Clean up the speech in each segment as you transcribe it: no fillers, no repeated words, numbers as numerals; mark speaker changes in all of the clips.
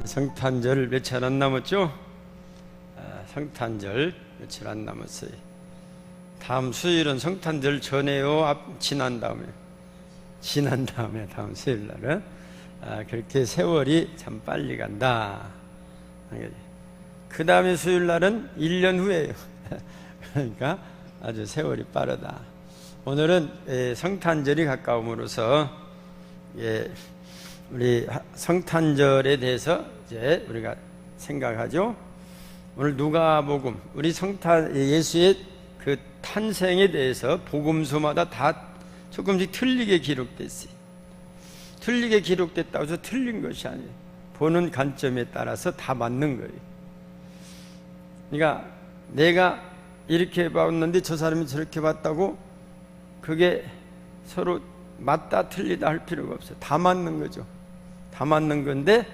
Speaker 1: 성탄절 며칠 안 남았죠? 성탄절 며칠 안 남았어요. 다음 수요일은 성탄절 전에요? 지난 다음에 다음 수요일 날은 그렇게 세월이 참 빨리 간다. 그 다음에 수요일 날은 1년 후에요. 그러니까 아주 세월이 빠르다. 오늘은 성탄절이 가까움으로써 우리 성탄절에 대해서 이제 우리가 생각하죠. 오늘 누가복음, 우리 예수의 그 탄생에 대해서 복음서마다 다 조금씩 틀리게 기록됐어요. 틀리게 기록됐다고 해서 틀린 것이 아니에요. 보는 관점에 따라서 다 맞는 거예요. 그러니까 내가 이렇게 봤는데 저 사람이 저렇게 봤다고 그게 서로 맞다 틀리다 할 필요가 없어요. 다 맞는 거죠. 다 맞는 건데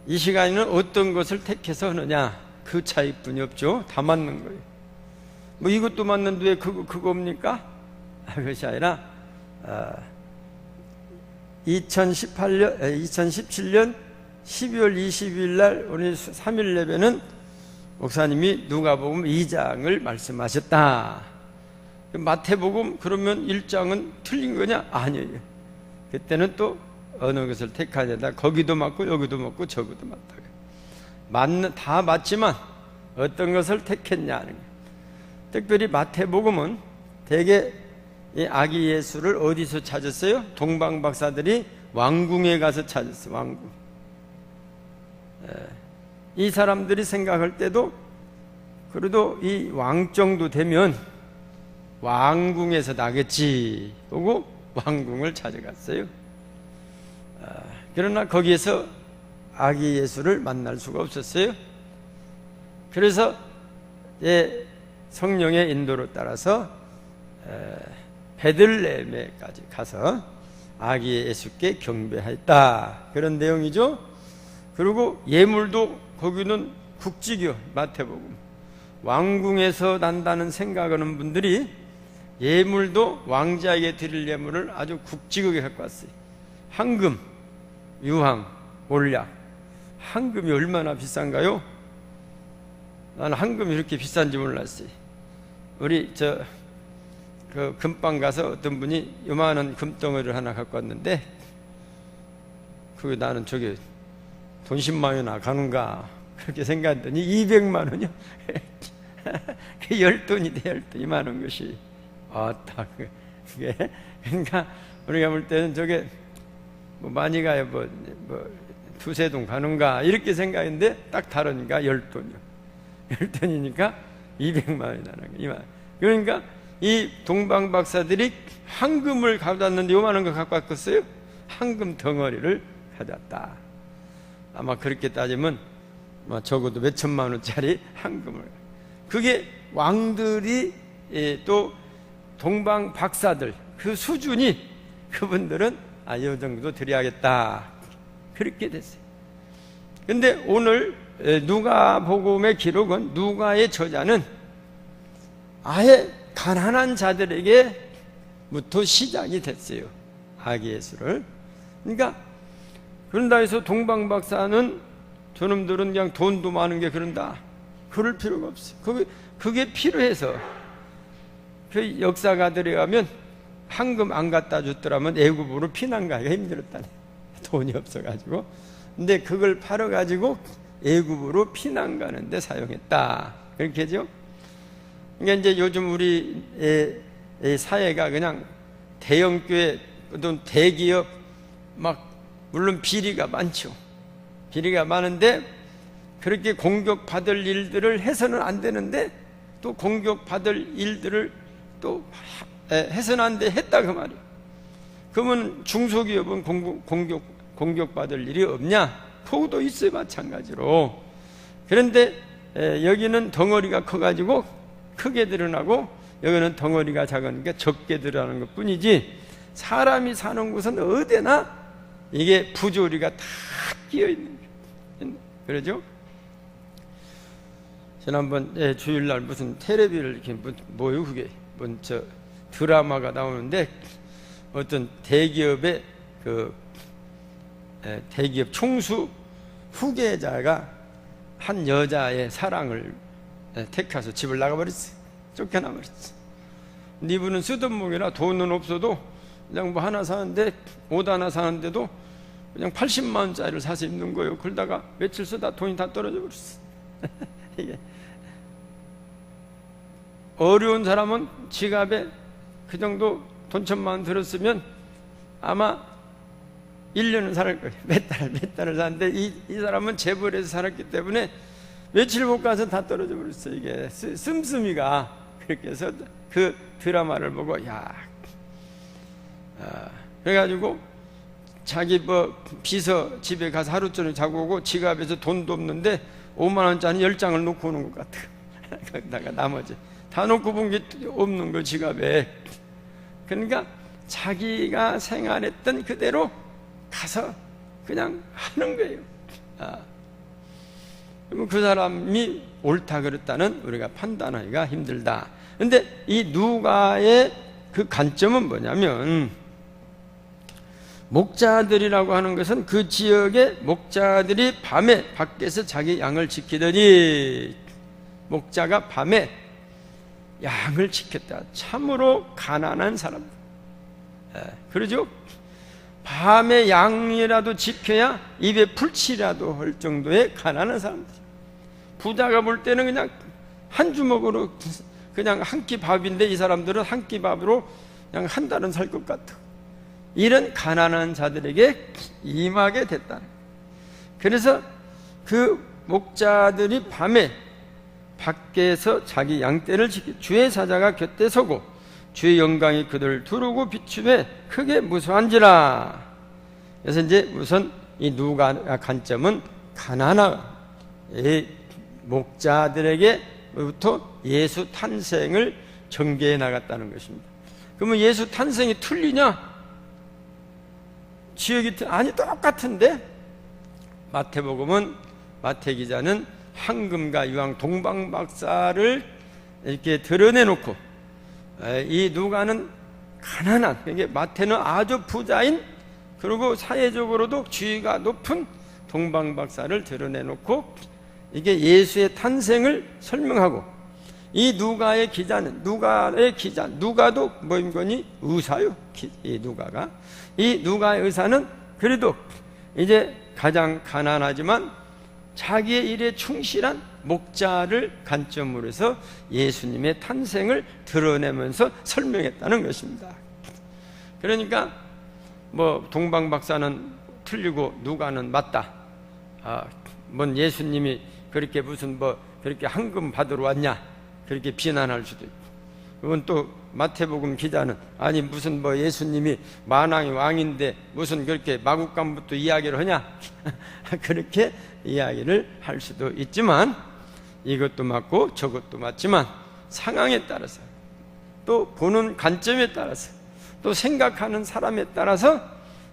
Speaker 1: 이 시간에는 어떤 것을 택해서 하느냐, 그 차이뿐이 없죠. 다 맞는 거예요. 뭐 이것도 맞는데 왜 그겁니까? 그것이 아니라 2017년 12월 20일 날 오늘 3일 예배는 목사님이 누가복음 2장을 말씀하셨다. 마태복음 그러면 1장은 틀린 거냐? 아니에요. 그때는 또 어느 것을 택하야 된다. 거기도 맞고 여기도 맞고 저기도 맞다. 다 맞지만 어떤 것을 택했냐 하는 거예요. 특별히 마태복음은 대개 이 아기 예수를 어디서 찾았어요? 동방 박사들이 왕궁에 가서 찾았어요. 왕궁. 이 사람들이 생각할 때도 그래도 이 왕 정도 되면 왕궁에서 나겠지 보고 왕궁을 찾아갔어요. 그러나 거기에서 아기 예수를 만날 수가 없었어요. 그래서 성령의 인도로 따라서 베들레헴에까지 가서 아기 예수께 경배했다, 그런 내용이죠. 그리고 예물도 거기는 국지교, 마태복음 왕궁에서 난다는 생각하는 분들이 예물도 왕자에게 드릴 예물을 아주 국지교에 갖고 왔어요. 황금, 유황, 몰약. 황금이 얼마나 비싼가요? 나는 황금이 이렇게 비싼지 몰랐어요. 우리 그 금방 가서 어떤 분이 요만한 금덩어리를 하나 갖고 왔는데 그게 나는 저게 돈 10만 원이나 가는가 그렇게 생각했더니 200만 원이요. 그 10돈이 돼, 10돈이 많은 것이. 그게 그러니까 우리가 볼 때는 저게 뭐 많이 가야 뭐 두세 돈 가는가 이렇게 생각했는데 딱 다르니까 10돈이요. 10돈이니까 200만 원이 나는 거예요. 그러니까 이 동방 박사들이 황금을 가져왔는데 요만한 거 갖고 왔겠어요? 황금 덩어리를 가져왔다. 아마 그렇게 따지면 적어도 몇 천만 원짜리 황금을. 그게 왕들이 또 동방 박사들 그 수준이, 그분들은 이 정도 드려야겠다, 그렇게 됐어요. 근데 오늘 누가복음의 기록은, 누가의 저자는 아예 가난한 자들에게부터 시작이 됐어요, 아기 예수를. 그러니까 그런다 해서 동방 박사는 저놈들은 그냥 돈도 많은 게 그런다, 그럴 필요가 없어요. 그게 필요해서 그 역사가들에 가면 황금 안 갖다 줬더라면 애굽으로 피난 가기가 힘들었다네. 돈이 없어가지고. 근데 그걸 팔아가지고 애굽으로 피난 가는데 사용했다, 그렇게 하죠. 그러니까 이제 요즘 우리 사회가 그냥 대형교회 또는 대기업 물론 비리가 많죠. 비리가 많은데 그렇게 공격받을 일들을 해서는 안 되는데 또 공격받을 일들을 또 해서는 안 돼, 했다 그 말이에요. 그러면 중소기업은 공격받을 일이 없냐? 그것도 있어요, 마찬가지로. 그런데 여기는 덩어리가 커가지고 크게 드러나고 여기는 덩어리가 작으니까 적게 드러나는 것 뿐이지, 사람이 사는 곳은 어디나 이게 부조리가 다 끼어있는 거예요. 그러죠? 지난번 주일날 무슨 텔레비를 이렇게 뭐요 그게 드라마가 나오는데 어떤 대기업의 대기업 총수 후계자가 한 여자의 사랑을 택해서 집을 나가버렸어요. 쫓겨나버렸어요. 이분은 쓰던목이라 돈은 없어도 그냥 뭐 하나 사는데, 옷 하나 사는데도 그냥 80만 원짜리를 사서 입는 거예요. 그러다가 며칠 쓰다 돈이 다 떨어져 버렸어요. 이게 어려운 사람은 지갑에 그 정도 돈 1,000만 원 들었으면 아마 1년은 살 거예요. 몇 달을 사는데 이 사람은 재벌에서 살았기 때문에 며칠 못 가서 다 떨어져 버렸어요. 이게 씀씀이가 그렇게 해서 그 드라마를 보고 그래가지고 자기 비서 집에 가서 하루 종일 자고 오고 지갑에서 돈도 없는데 5만 원짜리 10장을 놓고 오는 것 같아요. 거기다가 나머지 다 놓고 본 게 없는 거 지갑에. 그러니까 자기가 생활했던 그대로 가서 그냥 하는 거예요. 그러면 그 사람이 옳다 그랬다는 우리가 판단하기가 힘들다. 근데 이 누가의 그 관점은 뭐냐면, 목자들이라고 하는 것은 그 지역의 목자들이 밤에 밖에서 자기 양을 지키더니, 목자가 밤에 양을 지켰다. 참으로 가난한 사람들. 그러죠? 밤에 양이라도 지켜야 입에 풀칠이라도 할 정도의 가난한 사람들. 부자가 볼 때는 그냥 한 주먹으로 그냥 한 끼 밥인데 이 사람들은 한 끼 밥으로 그냥 한 달은 살 것 같아. 이런 가난한 자들에게 임하게 됐다. 그래서 그 목자들이 밤에 밖에서 자기 양떼를 지키, 주의 사자가 곁에 서고 주의 영광이 그들을 두르고 비추매 크게 무수한지라. 그래서 이제 우선 이 누가 관점은 가난한 목자들에게부터 예수 탄생을 전개해 나갔다는 것입니다. 그러면 예수 탄생이 틀리냐? 지역이 아니 똑같은데, 마태복음은 마태 기자는 황금과 유황 동방박사를 이렇게 드러내놓고, 이 누가는 가난한, 그러니까 마태는 아주 부자인, 그리고 사회적으로도 지위가 높은 동방박사를 드러내놓고 이게 예수의 탄생을 설명하고, 이 누가의 기자는 누가도 뭐인 거니? 의사요. 이 누가의 의사는 그래도 이제 가장 가난하지만 자기의 일에 충실한 목자를 관점으로 해서 예수님의 탄생을 드러내면서 설명했다는 것입니다. 그러니까 뭐 동방박사는 틀리고 누가는 맞다. 뭔 예수님이 그렇게 무슨 그렇게 황금 받으러 왔냐, 그렇게 비난할 수도 있고, 그건 또 마태복음 기자는 아니 무슨 예수님이 만왕의 왕인데 무슨 그렇게 마국간부터 이야기를 하냐 그렇게 이야기를 할 수도 있지만, 이것도 맞고 저것도 맞지만 상황에 따라서, 또 보는 관점에 따라서, 또 생각하는 사람에 따라서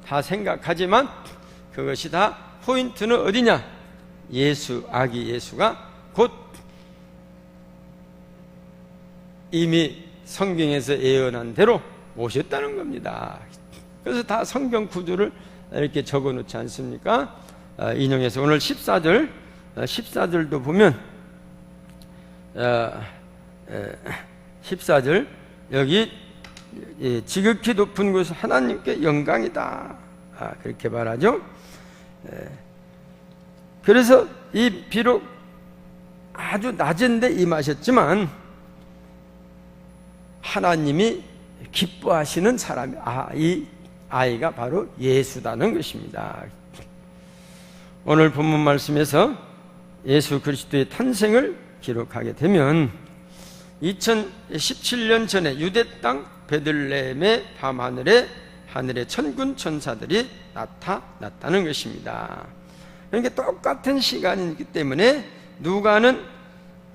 Speaker 1: 다 생각하지만 그것이 다 포인트는 어디냐? 아기 예수가 곧 이미 성경에서 예언한 대로 오셨다는 겁니다. 그래서 다 성경 구조를 이렇게 적어 놓지 않습니까? 인용해서 오늘 14절도 보면 14절 여기 지극히 높은 곳은 하나님께 영광이다, 그렇게 말하죠. 그래서 이 비록 아주 낮은데 임하셨지만 하나님이 기뻐하시는 사람이, 이 아이가 바로 예수다는 것입니다. 오늘 본문 말씀에서 예수 그리스도의 탄생을 기록하게 되면 2017년 전에 유대 땅 베들레헴의 밤하늘에 천군 천사들이 나타났다는 것입니다. 그러니까 똑같은 시간이기 때문에 누가는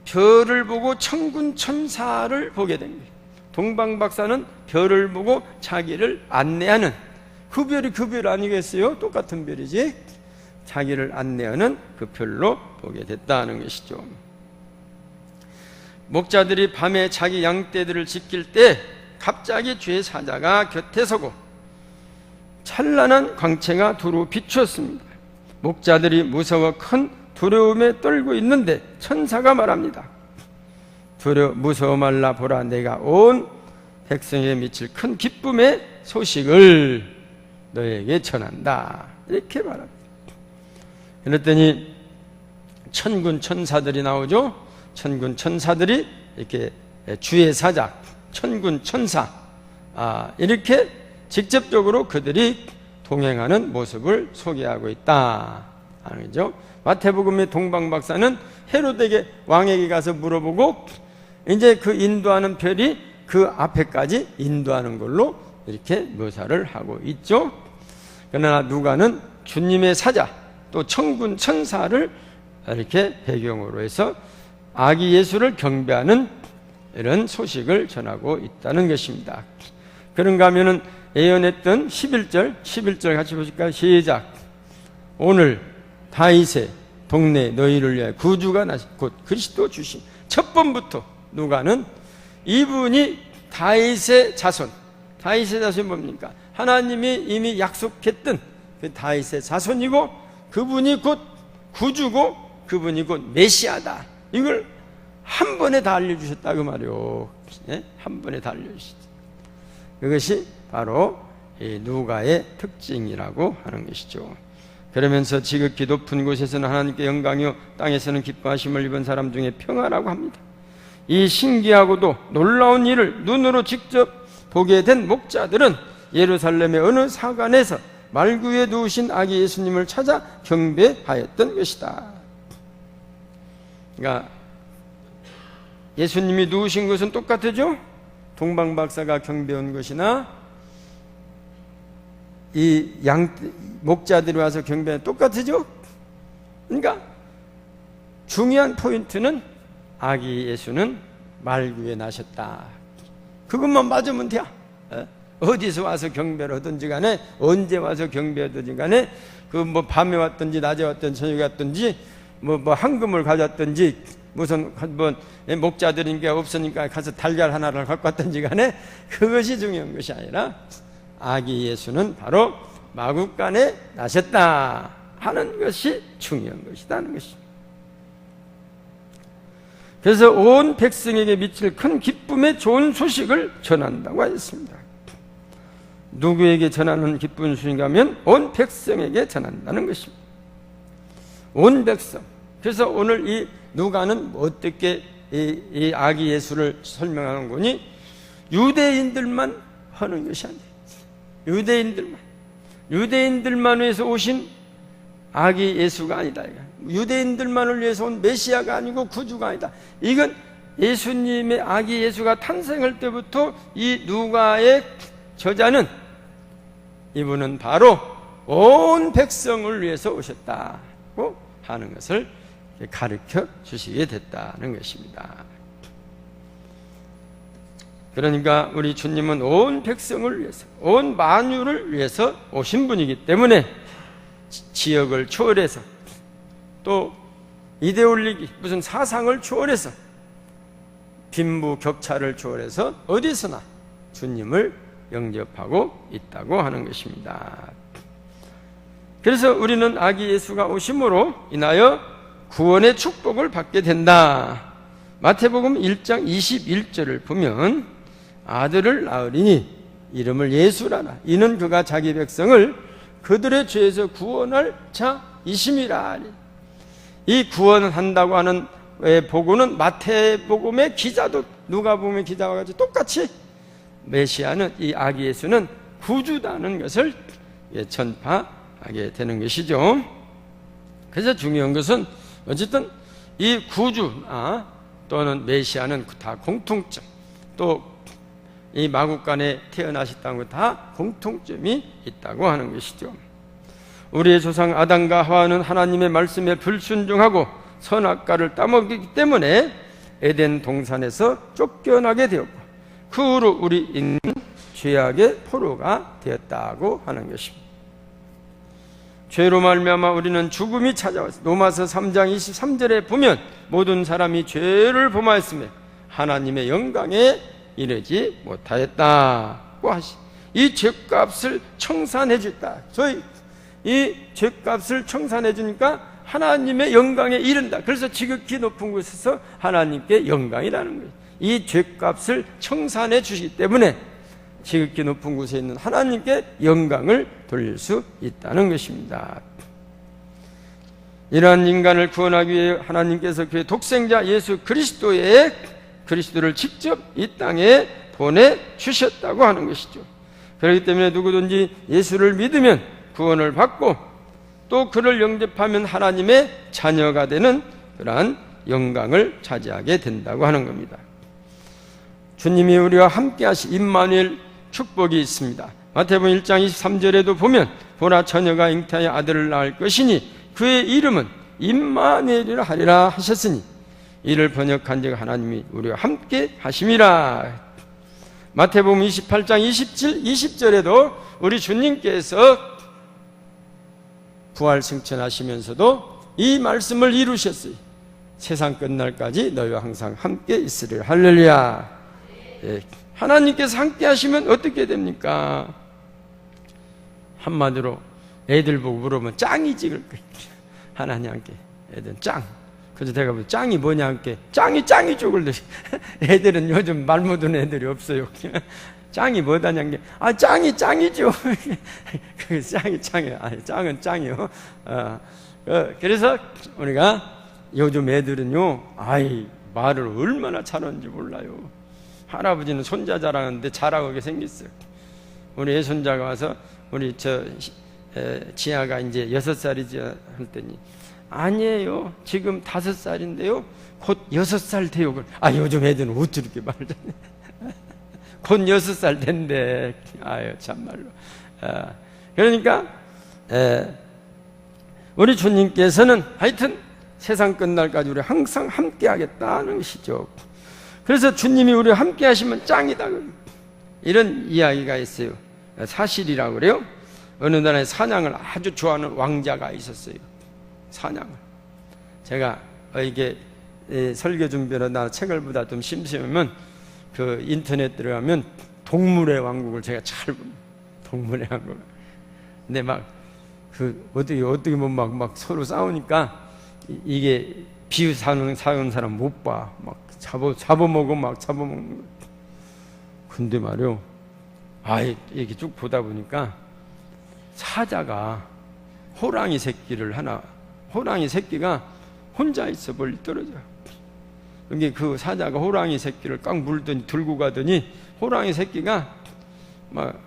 Speaker 1: 별을 보고 천군 천사를 보게 된 거예요. 동방박사는 별을 보고 자기를 안내하는, 그 별이 그 별 아니겠어요? 똑같은 별이지. 자기를 안내하는 그 별로 보게 됐다는 것이죠. 목자들이 밤에 자기 양떼들을 지킬 때 갑자기 주의 사자가 곁에 서고 찬란한 광채가 두루 비추었습니다. 목자들이 무서워 큰 두려움에 떨고 있는데 천사가 말합니다. 무서워 말라. 보라, 내가 온 백성에게 미칠 큰 기쁨의 소식을 너에게 전한다. 이렇게 말합니다. 그랬더니 천군 천사들이 나오죠. 천군 천사들이 이렇게 주의 사자, 천군 천사, 이렇게 직접적으로 그들이 동행하는 모습을 소개하고 있다 하는 거죠. 마태복음의 동방박사는 헤로데게 왕에게 가서 물어보고 이제 그 인도하는 별이 그 앞에까지 인도하는 걸로 이렇게 묘사를 하고 있죠. 그러나 누가는 주님의 사자 또 천군 천사를 이렇게 배경으로 해서 아기 예수를 경배하는 이런 소식을 전하고 있다는 것입니다. 그런가 하면은 예언했던 11절 같이 보실까요? 시작. 오늘 다윗의 동네 너희를 위하여 구주가 나신 곧 그리스도 주신 첫 번부터 누가는 이분이 다윗의 자손. 다윗의 자손이 뭡니까? 하나님이 이미 약속했던 그 다윗의 자손이고 그분이 곧 구주고 그분이 곧 메시아다. 이걸 한 번에 다 알려주셨다 그 말이요. 예? 한 번에 다 알려주셨다. 그것이 바로 이 누가의 특징이라고 하는 것이죠. 그러면서 지극히 높은 곳에서는 하나님께 영광이요 땅에서는 기뻐하심을 입은 사람 중에 평화라고 합니다. 이 신기하고도 놀라운 일을 눈으로 직접 보게 된 목자들은 예루살렘의 어느 사관에서 말구 위에 누우신 아기 예수님을 찾아 경배하였던 것이다. 그러니까 예수님이 누우신 것은 똑같죠? 동방박사가 경배한 것이나 이 목자들이 와서 경배한 똑같죠? 그러니까 중요한 포인트는 아기 예수는 말구 위에 나셨다. 그것만 맞으면 돼. 어디서 와서 경배를 하든지 간에 언제 와서 경배하든지 간에 그 뭐 밤에 왔든지 낮에 왔든지 저녁에 왔든지 뭐 황금을 가져왔든지 무슨 한번 목자들인 게 없으니까 가서 달걀 하나를 갖고 왔든지 간에 그것이 중요한 것이 아니라 아기 예수는 바로 마구간에 나셨다 하는 것이 중요한 것이라는 것입니다. 그래서 온 백성에게 미칠 큰 기쁨의 좋은 소식을 전한다고 하였습니다. 누구에게 전하는 기쁜 소식인가 하면 온 백성에게 전한다는 것입니다. 온 백성. 그래서 오늘 이 누가는 어떻게 이 아기 예수를 설명하는 거니? 유대인들만 하는 것이 아니에요. 유대인들만 위해서 오신 아기 예수가 아니다. 유대인들만을 위해서 온 메시아가 아니고 구주가 아니다. 이건 예수님의 아기 예수가 탄생할 때부터 이 누가의 저자는 이분은 바로 온 백성을 위해서 오셨다고 하는 것을 가르쳐 주시게 됐다는 것입니다. 그러니까 우리 주님은 온 백성을 위해서, 온 만유를 위해서 오신 분이기 때문에 지역을 초월해서 또 이데올리기, 무슨 사상을 초월해서 빈부격차를 초월해서 어디서나 주님을 영접하고 있다고 하는 것입니다. 그래서 우리는 아기 예수가 오심으로 인하여 구원의 축복을 받게 된다. 마태복음 1장 21절을 보면 아들을 낳으리니 이름을 예수라라. 이는 그가 자기 백성을 그들의 죄에서 구원할 자이심이라. 이 구원한다고 하는 보고는 마태복음의 기자도 누가복음의 기자와 같이 똑같이 메시아는 이 아기 예수는 구주다는 것을 전파하게 되는 것이죠. 그래서 중요한 것은 어쨌든 이 구주 또는 메시아는 다 공통점, 또 이 마국간에 태어나셨다는 것 다 공통점이 있다고 하는 것이죠. 우리의 조상 아담과 하와는 하나님의 말씀에 불순종하고 선악과를 따먹기 때문에 에덴 동산에서 쫓겨나게 되었고 그 후로 우리 인간은 죄악의 포로가 되었다고 하는 것입니다. 죄로 말미암아 우리는 죽음이 찾아왔습니다. 로마서 3장 23절에 보면 모든 사람이 죄를 범하였으며 하나님의 영광에 이르지 못하였다고 하시. 이 죄값을 청산해 줬다. 저희 이 죄값을 청산해 주니까 하나님의 영광에 이른다. 그래서 지극히 높은 곳에서 하나님께 영광이라는 거예요. 이 죄값을 청산해 주시기 때문에 지극히 높은 곳에 있는 하나님께 영광을 돌릴 수 있다는 것입니다. 이러한 인간을 구원하기 위해 하나님께서 그의 독생자 예수 그리스도를 직접 이 땅에 보내주셨다고 하는 것이죠. 그렇기 때문에 누구든지 예수를 믿으면 구원을 받고 또 그를 영접하면 하나님의 자녀가 되는 그러한 영광을 차지하게 된다고 하는 겁니다. 주님이 우리와 함께 하신 임마누엘 축복이 있습니다. 마태복음 1장 23절에도 보면 보라 처녀가 잉태하여 아들을 낳을 것이니 그의 이름은 임마누엘이라 하리라 하셨으니 이를 번역한 즉 하나님이 우리와 함께 하심이라. 마태복음 28장 27, 20절에도 우리 주님께서 부활 승천하시면서도 이 말씀을 이루셨어요. 세상 끝날까지 너희와 항상 함께 있으리라. 할렐루야. 예. 하나님께서 함께 하시면 어떻게 됩니까? 한마디로 애들 보고 물어보면 짱이지 그럴 거예요. 하나님께 애들은 짱. 그래서 내가 뭐 짱이 뭐냐 함께 짱이죠 그러더니 애들은 요즘 말 못하는 애들이 없어요. 짱이 뭐다냐 게 짱이 짱이죠. 그 짱이에요. 짱은 짱이요. 그래서 우리가 요즘 애들은요, 말을 얼마나 잘하는지 몰라요. 할아버지는 손자 자랑하는데 자랑하게 생겼어요. 우리 애손자가 와서 우리 지아가 이제 6살이지 했더니 아니에요. 지금 5살인데요. 곧 6살 돼요. 요즘 애들은 어찌 이렇게 말을 하냐. 곧 6살 된대. 참말로. 그러니까 우리 주님께서는 하여튼 세상 끝날까지 우리 항상 함께 하겠다는 것이죠. 그래서 주님이 우리와 함께 하시면 짱이다. 이런 이야기가 있어요. 사실이라고 그래요. 어느 나라에 사냥을 아주 좋아하는 왕자가 있었어요. 사냥을. 제가 이게 설교 준비로 나 책을 보다 좀 심심하면 그 인터넷 들어가면 동물의 왕국을 제가 잘 봅니다. 동물의 왕국. 근데 어떻게 보면 막 서로 싸우니까 이게 비유사는 사람 못 봐. 막 잡아먹어 막 잡아먹는 거. 근데 말이요. 이렇게 쭉 보다 보니까 사자가 호랑이 새끼가 혼자 있어 멀리 떨어져. 그게 그 사자가 호랑이 새끼를 꽉 물더니 들고 가더니 호랑이 새끼가 막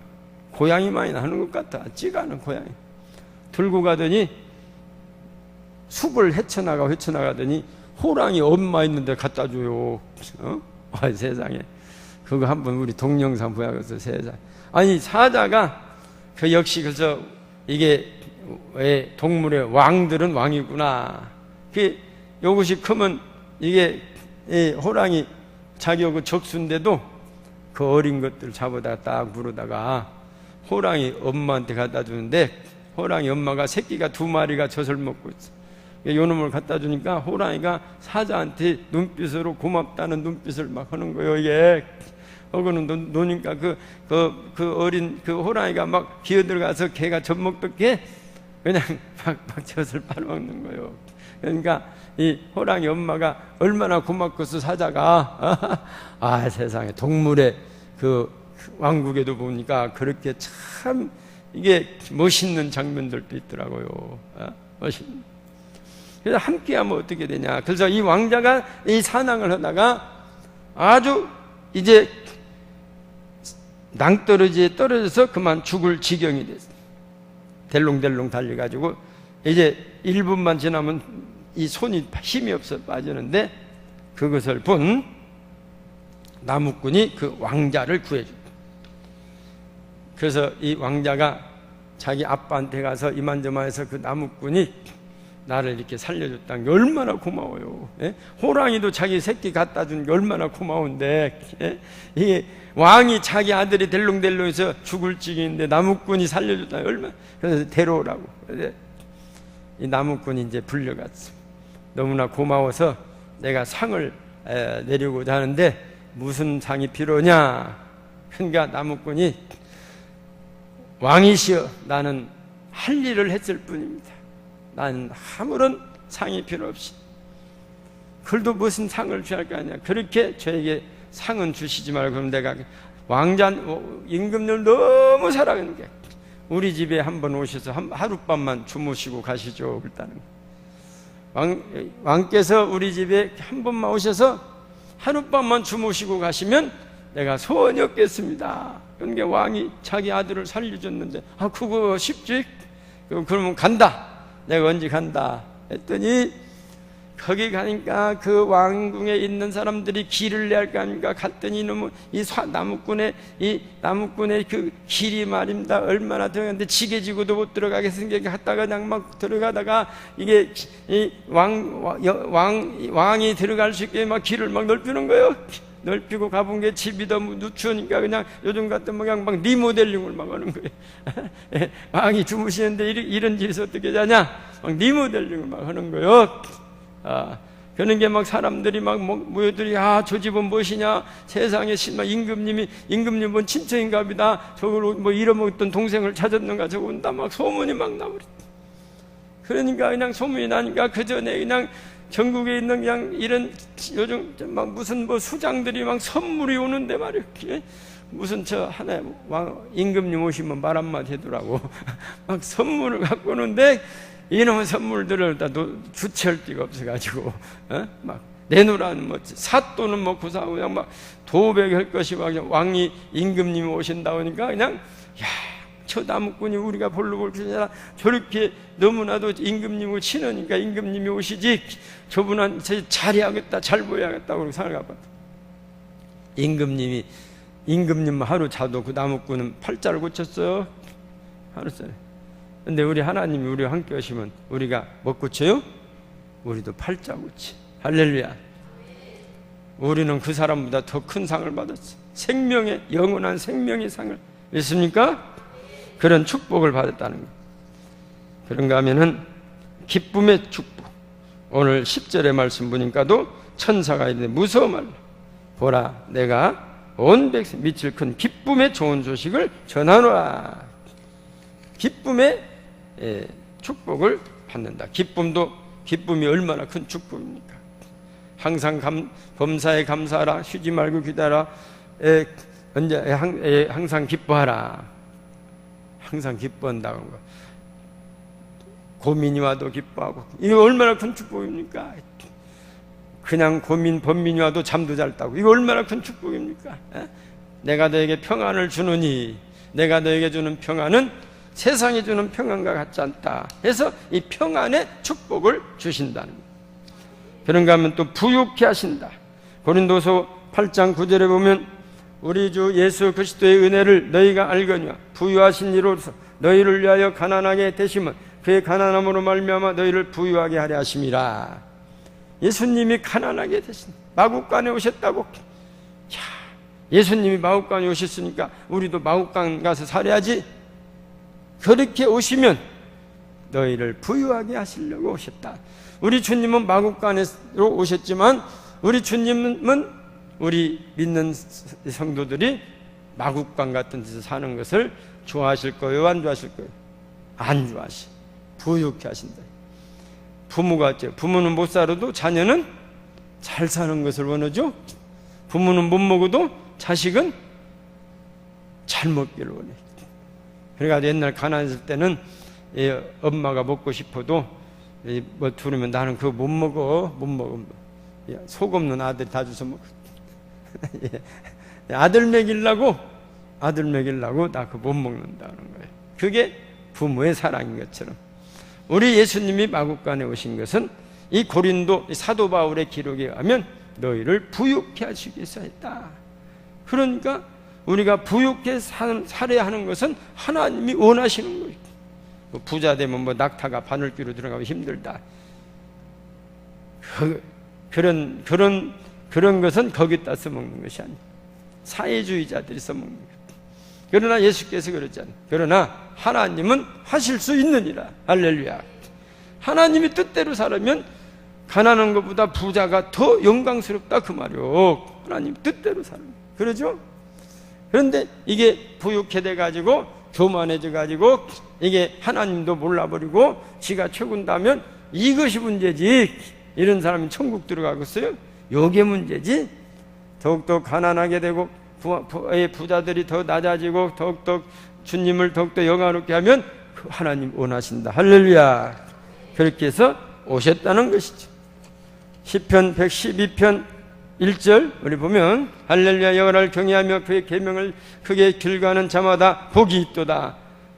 Speaker 1: 고양이 많이 나는 것 같아. 찌가는 고양이. 들고 가더니 숲을 헤쳐나가더니 호랑이 엄마 있는데 갖다 줘요. 세상에. 그거 한번 우리 동영상 보여서 세상에. 사자가 그 역시 그래서 이게 왜 동물의 왕들은 왕이구나. 요것이 크면 이게 호랑이 자기 적수인데도 그 어린 것들 잡아다가 딱 물어다가 호랑이 엄마한테 갖다 주는데 호랑이 엄마가 새끼가 2마리가 젖을 먹고 있어. 요놈을 갖다 주니까 호랑이가 사자한테 눈빛으로 고맙다는 눈빛을 막 하는 거예요. 이게 그거는 노니까 그 어린 그 호랑이가 막 기어들어가서 걔가 젖 먹던 게 그냥 막 젖을 빨아먹는 거예요. 그러니까 이 호랑이 엄마가 얼마나 고맙겠어 사자가. 세상에 동물의 그 왕국에도 보니까 그렇게 참 이게 멋있는 장면들도 있더라고요. 멋있는. 그래서 함께하면 어떻게 되냐. 그래서 이 왕자가 이 사냥을 하다가 아주 이제 낭떠러지에 떨어져서 그만 죽을 지경이 됐어요. 델롱델롱 달려가지고 이제 1분만 지나면 이 손이 힘이 없어 빠지는데 그것을 본 나무꾼이 그 왕자를 구해줍니다. 그래서 이 왕자가 자기 아빠한테 가서 이만저만해서 그 나무꾼이 나를 이렇게 살려줬다는 게 얼마나 고마워요. 호랑이도 자기 새끼 갖다 준 게 얼마나 고마운데 이게 왕이 자기 아들이 델롱델롱해서 죽을 지경인데 나무꾼이 살려줬다는 게 얼마나. 그래서 데려오라고. 이 나무꾼이 이제 불려갔어. 너무나 고마워서 내가 상을 내려고자 하는데 무슨 상이 필요냐. 그러니까 나무꾼이 왕이시여 나는 할 일을 했을 뿐입니다. 나는 아무런 상이 필요 없이. 그래도 무슨 상을 취할 거 아니야. 그렇게 저에게 상은 주시지 말고, 그럼 내가 왕자 임금님을 너무 사랑하는 게, 우리 집에 한번 오셔서 하룻밤만 주무시고 가시죠. 그랬다는 거예요. 왕께서 우리 집에 한 번만 오셔서 하룻밤만 주무시고 가시면 내가 소원이 없겠습니다. 그러니까 왕이 자기 아들을 살려줬는데, 그거 쉽지? 그러면 간다. 내가 언제 간다 했더니, 거기 가니까 그 왕궁에 있는 사람들이 길을 내야 할 거 아닙니까? 갔더니 이놈은 나무꾼의 그 길이 말입니다. 얼마나 들어갔는데 지게지고도 못 들어가게 생겨. 갔다가 그냥 막 들어가다가 이게 왕이 들어갈 수 있게 막 길을 막 넓히는 거예요. 넓히고 가본 게 집이 너무 누추우니까 그냥 요즘 같은 그냥 막 리모델링을 막 하는 거예요. 왕이 주무시는데 이런 집에서 어떻게 자냐? 막 리모델링을 막 하는 거예요. 그런 게 막 사람들이 막 모여들이, 저 집은 무엇이냐? 세상에 임금님은 친척인가 보다. 저걸 뭐 잃어먹었던 동생을 찾았는가? 저거 온다. 막 소문이 막 나버렸다. 그러니까 그냥 소문이 나니까 그 전에 그냥 전국에 있는 그냥 이런 요즘 막 무슨 뭐 수장들이 막 선물이 오는데 말이야. 무슨 하나 임금님 오시면 말 한마디 해두라고 막 선물을 갖고 오는데, 이놈의 선물들을 다 주체할 데가 없어가지고, 막 내놓으라는 뭐 사또는 뭐 구사하고 그냥 막 도백할 것이 막 왕이 임금님이 오신다 하니까 그냥, 저 나무꾼이 우리가 볼로 볼 줄 알아. 저렇게 너무나도 임금님을 치느니까 임금님이 오시지. 저분한테 잘해야겠다, 잘 보여야겠다 그러고 생각해봤다. 임금님 하루 자도 그 나무꾼은 팔자를 고쳤어요. 하루 전에. 근데 우리 하나님이 우리와 함께 하시면 우리가 뭐 고쳐요? 우리도 팔자 고치. 할렐루야. 우리는 그 사람보다 더 큰 상을 받았어. 영원한 생명의 상을. 믿습니까? 그런 축복을 받았다는 거예요. 그런가 하면은 기쁨의 축복. 오늘 10절의 말씀 보니까도 천사가 있는데, 무서워 말라. 보라, 내가 온 백성 밑을 큰 기쁨의 좋은 소식을 전하노라. 기쁨의 축복을 받는다. 기쁨이 얼마나 큰 축복입니까? 항상 범사에 감사하라. 쉬지 말고 기다라. 항상 기뻐하라. 항상 기뻐한다는 거. 고민이 와도 기뻐하고. 이거 얼마나 큰 축복입니까? 그냥 범민이 와도 잠도 잘 따고. 이거 얼마나 큰 축복입니까? 내가 너에게 평안을 주느니, 내가 너에게 주는 평안은 세상이 주는 평안과 같지 않다 해서 이 평안의 축복을 주신다는 거예요. 그런가 하면 또 부유케 하신다. 고린도서 8장 9절에 보면, 우리 주 예수 그리스도의 은혜를 너희가 알거니와 부유하신 이로서 너희를 위하여 가난하게 되심은 그의 가난함으로 말미암아 너희를 부유하게 하려 하심이라. 예수님이 가난하게 되신, 마국간에 오셨다고. 예수님이 마국간에 오셨으니까 우리도 마국간 가서 살아야지. 그렇게 오시면 너희를 부유하게 하시려고 오셨다. 우리 주님은 마국간으로 오셨지만, 우리 주님은 우리 믿는 성도들이 마국간 같은 데서 사는 것을 좋아하실 거예요? 안 좋아하실 거예요? 안 좋아하시. 부유케 하신다. 부모가 있죠. 부모는 못 살아도 자녀는 잘 사는 것을 원하죠. 부모는 못 먹어도 자식은 잘 먹기를 원해. 그래가지고 옛날 가난했을 때는 엄마가 먹고 싶어도 뭐 두르면 나는 그거 못 먹어. 속 없는 아들이 다 주워 먹어. 아들 먹이려고 나 그거 못 먹는다는 거예요. 그게 부모의 사랑인 것처럼, 우리 예수님이 마국간에 오신 것은 이 고린도 사도 바울의 기록에 의하면 너희를 부유케 하시기 위해서 했다. 그러니까 우리가 부유케 살아야 하는 것은 하나님이 원하시는 거예요. 부자 되면 뭐 낙타가 바늘귀로 들어가면 힘들다. 그런 것은 거기다 써먹는 것이 아니에요. 사회주의자들이 써먹는 거예요. 그러나 예수께서 그러잖아요. 그러나 하나님은 하실 수 있느니라. 할렐루야. 하나님이 뜻대로 살면 가난한 것보다 부자가 더 영광스럽다 그 말이요. 하나님 뜻대로 사는 거예요. 그러죠? 그런데 이게 부유케 돼가지고 교만해져 가지고 이게 하나님도 몰라버리고 지가 최고인다면 이것이 문제지. 이런 사람이 천국 들어가겠어요? 요게 문제지. 더욱더 가난하게 되고 부자들이 더 낮아지고 더욱더 주님을 더욱더 영화롭게 하면 하나님 원하신다. 할렐루야. 그렇게 해서 오셨다는 것이죠. 시편 112편 1절 우리 보면 할렐루야. 여호와를 경외하며 그의 계명을 크게 길가는 자마다 복이 있도다.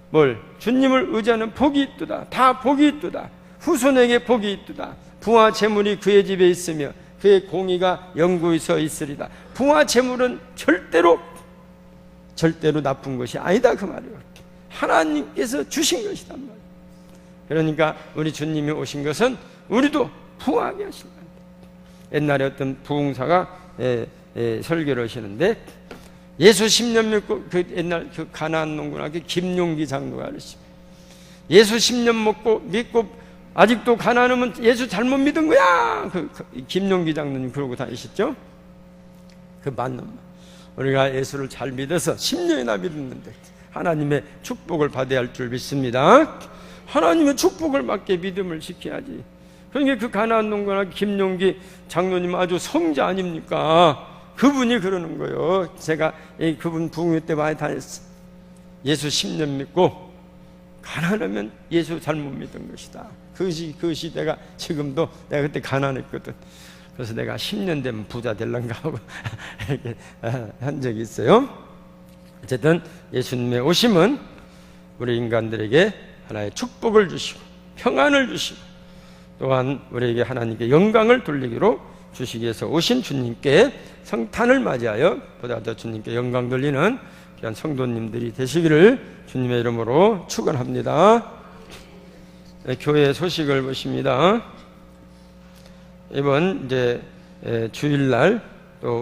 Speaker 1: 뭘? 주님을 의지하는 복이 있도다. 다 복이 있도다. 후손에게 복이 있도다. 부와 재물이 그의 집에 있으며 그의 공의가 영구히 서 있으리다. 부와 재물은 절대로 나쁜 것이 아니다 그 말이에요. 하나님께서 주신 것이단 말이에요. 그러니까 우리 주님이 오신 것은 우리도 부하게 하신다. 옛날에 어떤 부흥사가 설교를 하시는데 예수 10년 믿고 그 옛날 그 가나안 농구나 그 김용기 장로가 그러시죠. 예수 10년 믿고 아직도 가난하면 예수 잘못 믿은 거야. 그 김용기 장로님 그러고 다니셨죠? 그 맞는 말. 우리가 예수를 잘 믿어서 10년이나 믿었는데 하나님의 축복을 받아야 할 줄 믿습니다. 하나님의 축복을 받게 믿음을 지켜야지. 그러니까 그 가나안 농구나 김용기 장로님 아주 성자 아닙니까? 그분이 그러는 거예요. 제가 그분 부흥회 때 많이 다녔어. 예수 10년 믿고 가난하면 예수 잘못 믿은 것이다. 그 시대가 지금도 내가 그때 가난했거든. 그래서 내가 10년 되면 부자 될란가 하고 이렇게 한 적이 있어요. 어쨌든 예수님의 오심은 우리 인간들에게 하나의 축복을 주시고 평안을 주시고 또한 우리에게 하나님께 영광을 돌리기로 주시기 위해서 오신 주님께 성탄을 맞이하여 보다 더 주님께 영광 돌리는 귀한 성도님들이 되시기를 주님의 이름으로 축원합니다. 교회 소식을 보십니다. 이번 이제 주일날